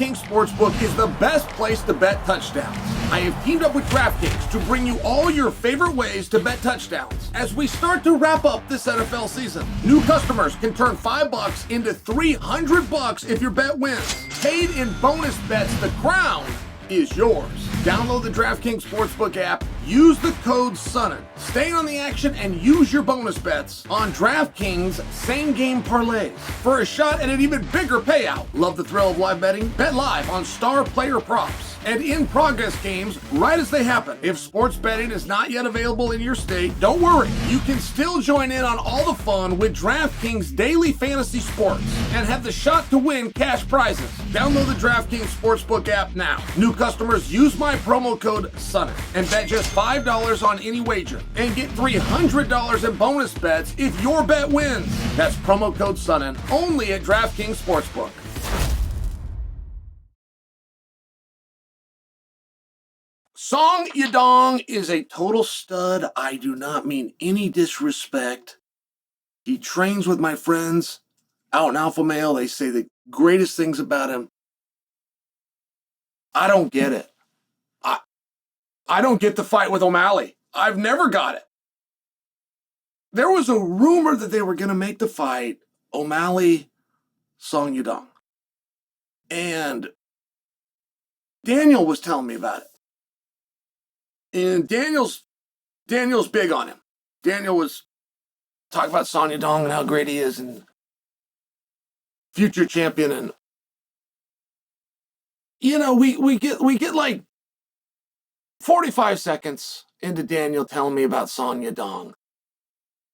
DraftKings Sportsbook is the best place to bet touchdowns. I have teamed up with DraftKings to bring you all your favorite ways to bet touchdowns as we start to wrap up this NFL season. New customers can turn $5 into $300 if your bet wins. Paid in bonus bets, the crown is yours. Download the DraftKings Sportsbook app, use the code SONNEN, stay on the action, and use your bonus bets on DraftKings same-game parlays for a shot at an even bigger payout. Love the thrill of live betting? Bet live on star player props and in-progress games right as they happen. If sports betting is not yet available in your state, don't worry. You can still join in on all the fun with DraftKings Daily Fantasy Sports and have the shot to win cash prizes. Download the DraftKings Sportsbook app now. New customers use my promo code SONNEN and bet just $5 on any wager and get $300 in bonus bets if your bet wins. That's promo code SONNEN only at DraftKings Sportsbook. Song Yadong is a total stud. I do not mean any disrespect. He trains with my friends out in Alpha Male. They say the greatest things about him. I don't get it. I don't get the fight with O'Malley. I've never got it. There was a rumor that they were going to make the fight O'Malley, Song Yadong. And Daniel was telling me about it. And Daniel's big on him. Daniel was talking about Song Yadong and how great he is and future champion. And you know, we get like 45 seconds into Daniel telling me about Song Yadong.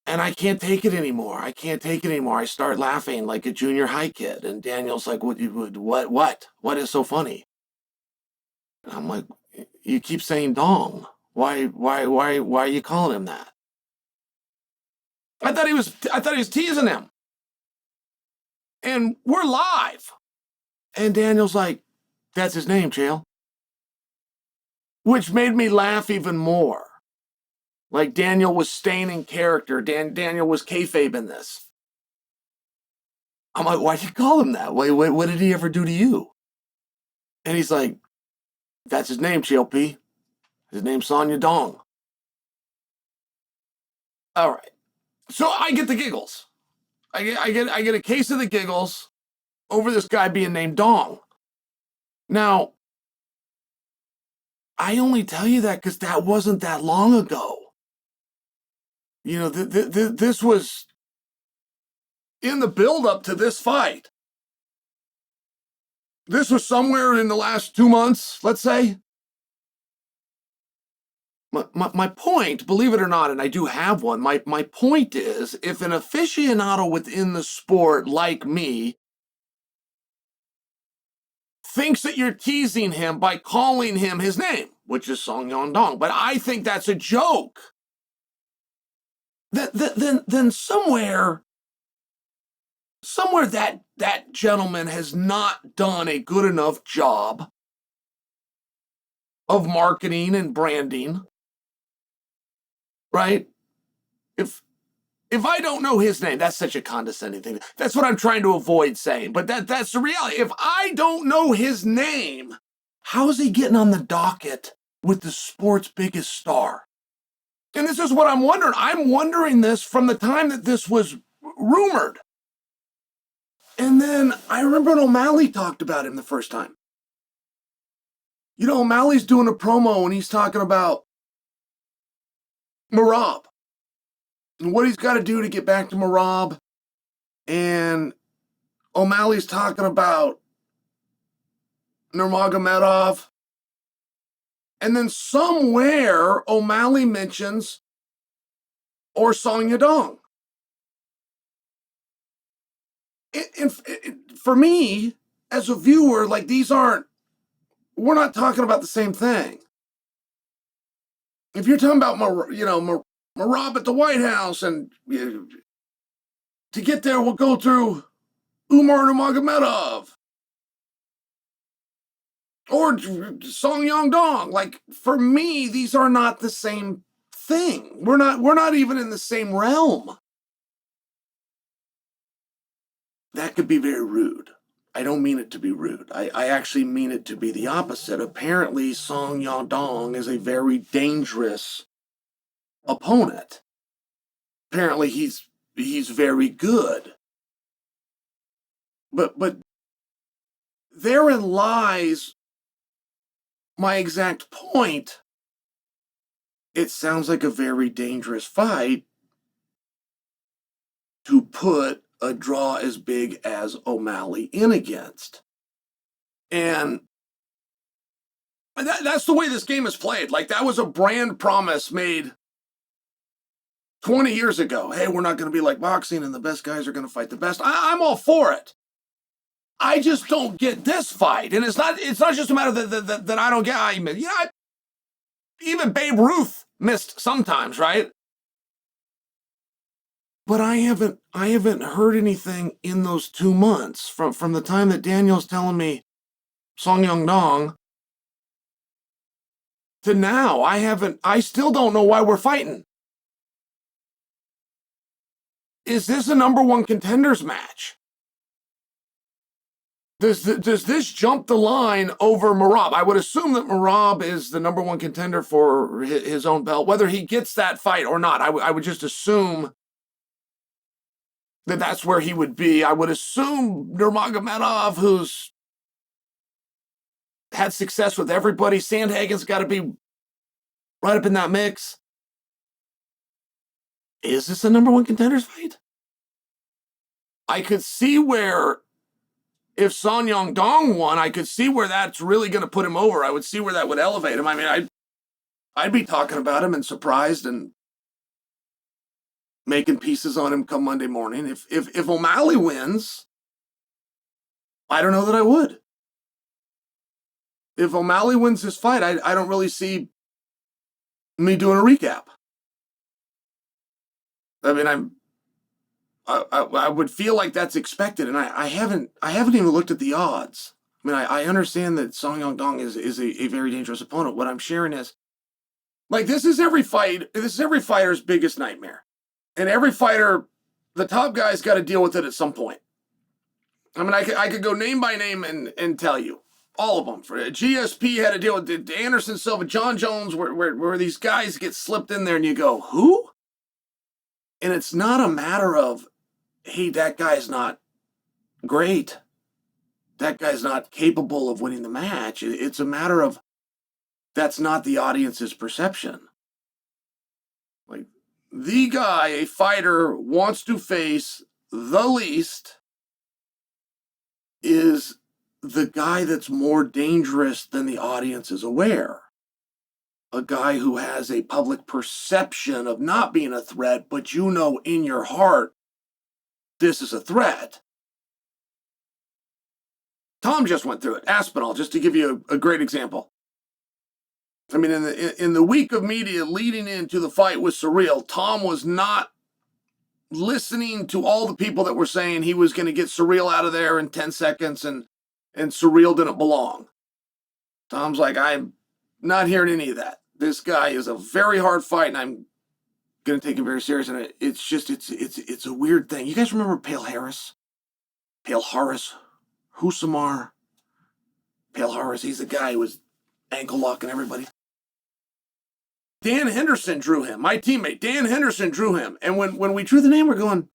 And I can't take it anymore. I start laughing like a junior high kid. And Daniel's like, what is so funny? And I'm like, you keep saying dong. Why are you calling him that? I thought he was teasing him. And we're live. And Daniel's like, that's his name, Chael. Which made me laugh even more. Like Daniel was staying in character. Daniel was kayfabe this. I'm like, why'd you call him that? What did he ever do to you? And he's like, that's his name, Chael P. His name's Song Yadong. All right. So I get the giggles. I get a case of the giggles over this guy being named Dong. Now, I only tell you that because that wasn't that long ago. You know, this was in the build-up to this fight. This was somewhere in the last 2 months, let's say. My point, believe it or not, and I do have one, my point is, if an aficionado within the sport like me thinks that you're teasing him by calling him his name, which is Song Yadong, but I think that's a joke, then somewhere that gentleman has not done a good enough job of marketing and branding, right? If I don't know his name, that's such a condescending thing. That's what I'm trying to avoid saying, but that's the reality. If I don't know his name, how is he getting on the docket with the sport's biggest star? And this is what I'm wondering. I'm wondering this from the time that this was rumored. And then I remember when O'Malley talked about him the first time. You know, O'Malley's doing a promo and he's talking about Merab and what he's got to do to get back to Merab. And O'Malley's talking about Nurmagomedov. And then somewhere O'Malley mentions or Song Yadong. For me, as a viewer, like we're not talking about the same thing. If you're talking about, Merab at the White House, and to get there, we'll go through Umar Nurmagomedov or Song Yadong. Like, for me, these are not the same thing. We're not even in the same realm. That could be very rude. I don't mean it to be rude. I actually mean it to be the opposite. Apparently, Song Yadong is a very dangerous opponent. Apparently, he's very good. But therein lies my exact point. It sounds like a very dangerous fight to put a draw as big as O'Malley in against. And that's the way this game is played. Like, that was a brand promise made 20 years ago. Hey, we're not going to be like boxing and the best guys are going to fight the best. I'm all for it. I just don't get this fight. And it's not just a matter that I don't get. Even Babe Ruth missed sometimes, right? But I haven't heard anything in those 2 months from the time that Daniel's telling me Song Yadong to now. I still don't know why we're fighting. Is this a number one contenders match? Does this jump the line over Merab? I would assume that Merab is the number one contender for his own belt, whether he gets that fight or not. I would just assume that's where he would be. I would assume Nurmagomedov, who's had success with everybody, Sandhagen's got to be right up in that mix. Is this a number one contenders fight? I could see where, if Song Yadong won, I could see where that's really going to put him over. I would see where that would elevate him. I mean, I'd be talking about him and surprised and making pieces on him come Monday morning. If O'Malley wins, I don't know that I would. If O'Malley wins this fight, I don't really see me doing a recap. I mean, I would feel like that's expected, and I haven't even looked at the odds. I mean, I understand that Song Yadong is a very dangerous opponent. What I'm sharing is, like, this is every fighter's biggest nightmare. And every fighter, the top guy's got to deal with it at some point. I mean, I could go name by name and tell you all of them. For GSP had to deal with Anderson Silva, John Jones, where these guys get slipped in there, and you go, who? And it's not a matter of, hey, that guy's not great. That guy's not capable of winning the match. It's a matter of, that's not the audience's perception. Like, the guy a fighter wants to face the least is the guy that's more dangerous than the audience is aware. A guy who has a public perception of not being a threat, but you know in your heart, this is a threat. Tom just went through it. Aspinall, just to give you a great example. I mean, in the week of media leading into the fight with Surreal, Tom was not listening to all the people that were saying he was going to get Surreal out of there in 10 seconds and Surreal didn't belong. Tom's like, I'm not hearing any of that. This guy is a very hard fight, and I'm going to take him very serious. And it's a weird thing. You guys remember Pale Harris? Husamar? Pale Harris, he's the guy who was ankle locking everybody. Dan Henderson drew him. My teammate, Dan Henderson, drew him. And when we drew the name, we're going,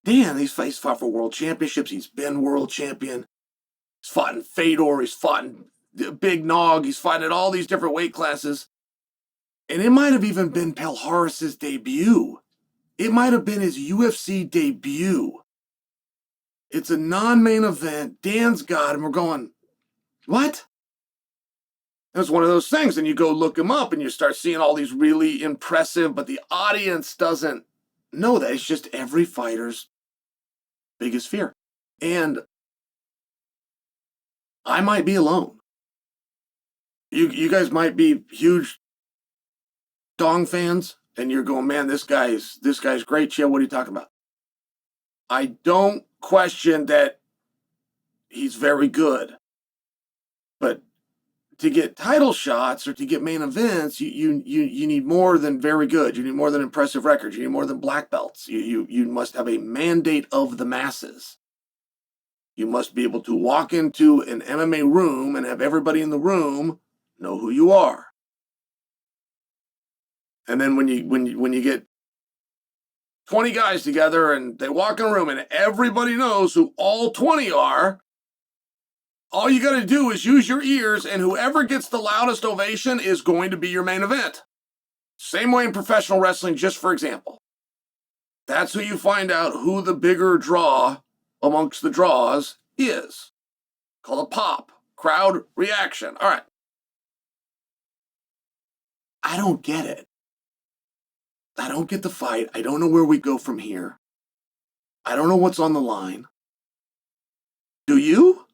Dan, he's fought for world championships. He's been world champion. He's fought in Fedor. He's fought in Big Nog. He's fought at all these different weight classes. And it might have even been Palharis's debut. It might have been his UFC debut. It's a non-main event. Dan's got him. We're going, what? It's one of those things, and you go look him up, and you start seeing all these really impressive, but the audience doesn't know that. It's just every fighter's biggest fear. And I might be alone. You guys might be huge Dong fans, and you're going, man, this guy's great. Chael, what are you talking about? I don't question that he's very good, but to get title shots or to get main events, you need more than very good. You need more than impressive records. You need more than black belts. You must have a mandate of the masses. You must be able to walk into an MMA room and have everybody in the room know who you are. And then when you get 20 guys together and they walk in a room and everybody knows who all 20 are, all you got to do is use your ears, and whoever gets the loudest ovation is going to be your main event. Same way in professional wrestling, just for example. That's who you find out who the bigger draw amongst the draws is. Called a pop, crowd reaction. All right. I don't get it. I don't get the fight. I don't know where we go from here. I don't know what's on the line. Do you?